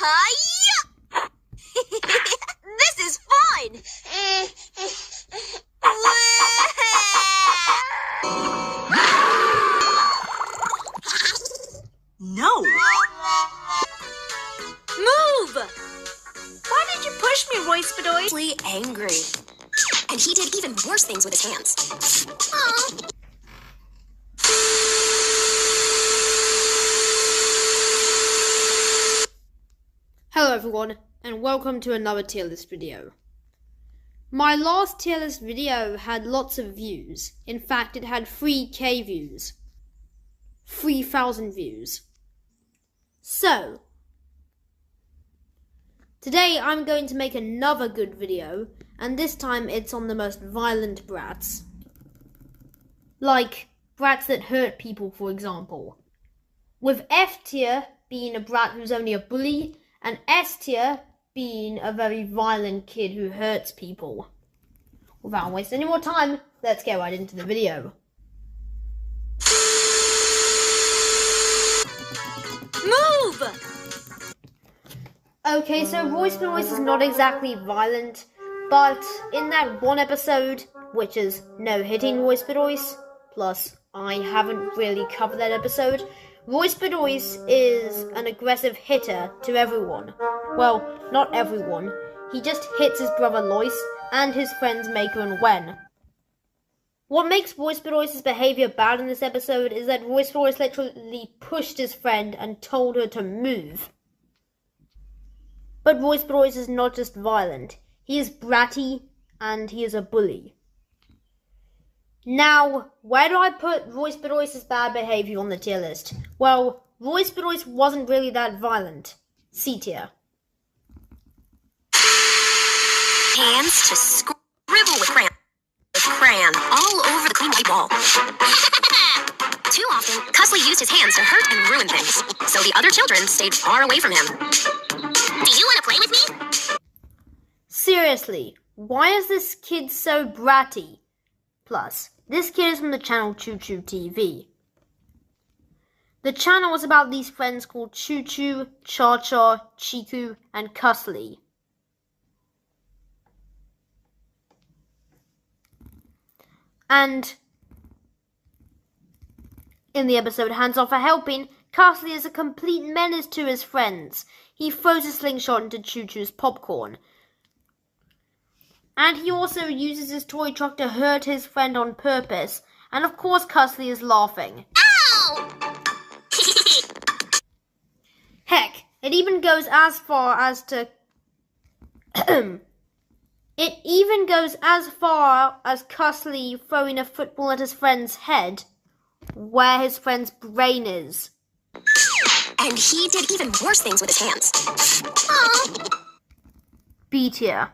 Hi-ya! This is fun! No! Move! Why did you push me, Royce BEDOYS? Really angry. And he did even worse things with his hands. Aww. Hello everyone, and welcome to another tier list video. My last tier list video had lots of views. In fact, it had 3k views. 3,000 views. So, today I'm going to make another good video, and this time it's on the most violent brats. Like, brats that hurt people, for example. With F tier being a brat who's only a bully, and S tier being a very violent kid who hurts people. Without wasting any more time, let's get right into the video. Move! Okay, so Royce BEDOYS is not exactly violent, but in that one episode, which is no hitting Royce BEDOYS, plus I haven't really covered that episode, Royce BEDOYS is an aggressive hitter to everyone. Well, not everyone. He just hits his brother Royce and his friends Maker and Wen. What makes Royce BEDOYS' behavior bad in this episode is that Royce BEDOYS literally pushed his friend and told her to move. But Royce BEDOYS is not just violent. He is bratty and he is a bully. Now, where do I put Royce BEDOYS' bad behavior on the tier list? Well, Royce BEDOYS wasn't really that violent. C tier. Hands to scribble with crayon all over the clean white wall. Too often, CUSLY used his hands to hurt and ruin things, so the other children stayed far away from him. Do you want to play with me? Seriously, why is this kid so bratty? Plus, this kid is from the channel Choo Choo TV. The channel was about these friends called Choo Choo, Cha Cha, Chiku, and CUSLY. And in the episode Hands Off for Helping, CUSLY is a complete menace to his friends. He throws a slingshot into Choo Choo's popcorn. And he also uses his toy truck to hurt his friend on purpose. And of course CUSLY is laughing. Ow! Heck, it even goes as far as to... It even goes as far as CUSLY throwing a football at his friend's head, where his friend's brain is. And he did even worse things with his hands. Aww. B tier.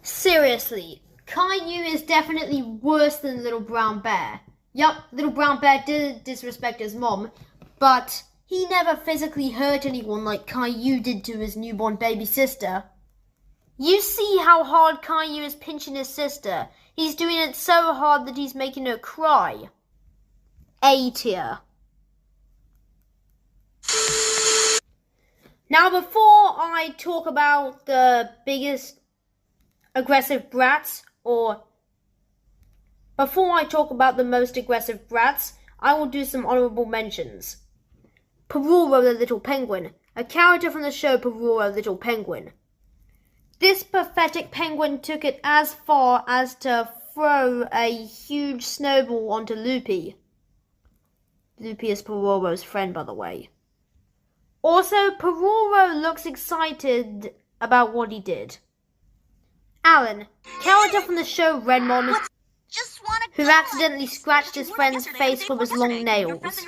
Seriously, Caillou is definitely worse than Little Brown Bear. Yup, Little Brown Bear did disrespect his mom, but he never physically hurt anyone like Caillou did to his newborn baby sister. You see how hard Caillou is pinching his sister. He's doing it so hard that he's making her cry. A tier. Now, before I talk about the biggest aggressive brats, or before I talk about the most aggressive brats, I will do some honorable mentions. Pororo the Little Penguin, a character from the show Pororo Little Penguin. This pathetic penguin took it as far as to throw a huge snowball onto Loopy. Loopy is Pororo's friend, by the way. Also, Pororo looks excited about what he did. Alan, character from the show Redmon, who accidentally scratched his friend's face with his long nails.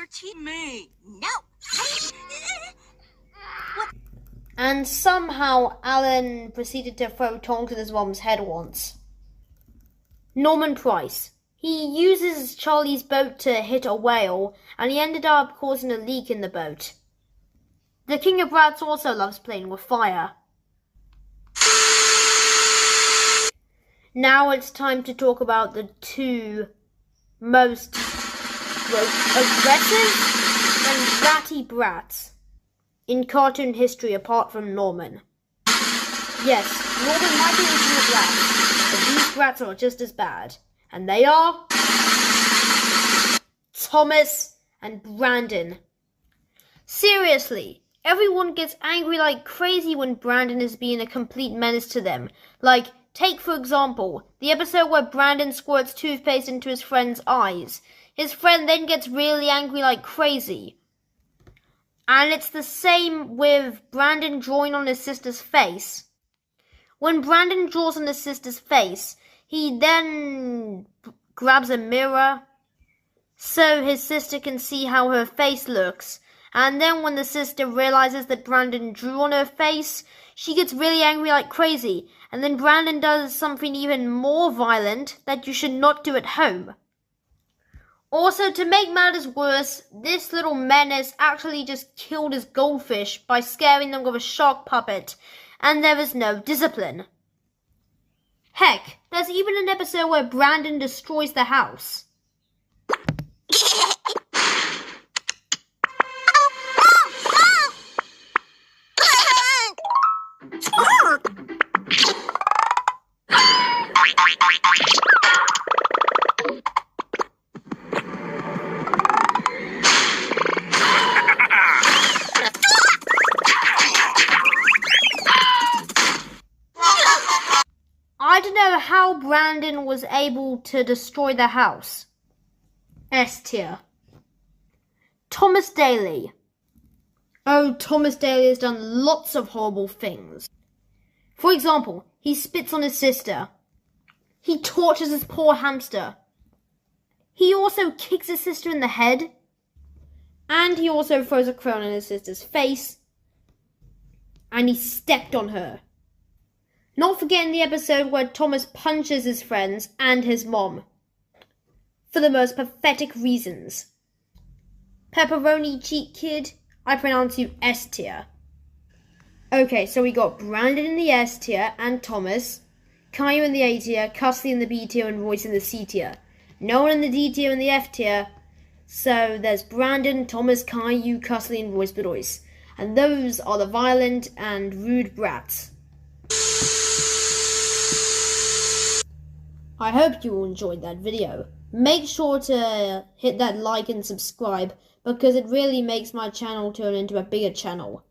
And somehow Alan proceeded to throw tongs at his mom's head once. Norman Price. He uses Charlie's boat to hit a whale, and he ended up causing a leak in the boat. The King of Brats also loves playing with fire. Now it's time to talk about the two most aggressive and bratty brats in cartoon history apart from Norman. Yes, Norman might be a brat, but these brats are just as bad. And they are Thomas and Brandon. Seriously, everyone gets angry like crazy when Brandon is being a complete menace to them. Like, take for example, the episode where Brandon squirts toothpaste into his friend's eyes. His friend then gets really angry like crazy. And it's the same with Brandon drawing on his sister's face. When Brandon draws on his sister's face, he then grabs a mirror so his sister can see how her face looks. And then when the sister realizes that Brandon drew on her face, she gets really angry like crazy. And then Brandon does something even more violent that you should not do at home. Also, to make matters worse, this little menace actually just killed his goldfish by scaring them with a shark puppet, and there is no discipline. Heck, there's even an episode where Brandon destroys the house. I don't know how Brandon was able to destroy the house. S tier. Thomas Daly. Oh, Thomas Daly has done lots of horrible things. For example, he spits on his sister. He tortures his poor hamster. He also kicks his sister in the head. And he also throws a crown in his sister's face. And he stepped on her. Not forgetting the episode where Thomas punches his friends and his mom. For the most pathetic reasons. Pepperoni cheat kid, I pronounce you S tier. Okay, so we got Brandon in the S tier and Thomas, Caillou in the A tier, CUSLY in the B tier, and Royce in the C tier. No one in the D tier and the F tier. So there's Brandon, Thomas, Caillou, CUSLY, and Royce BEDOYS. And those are the violent and rude brats. I hope you all enjoyed that video. Make sure to hit that like and subscribe because it really makes my channel turn into a bigger channel.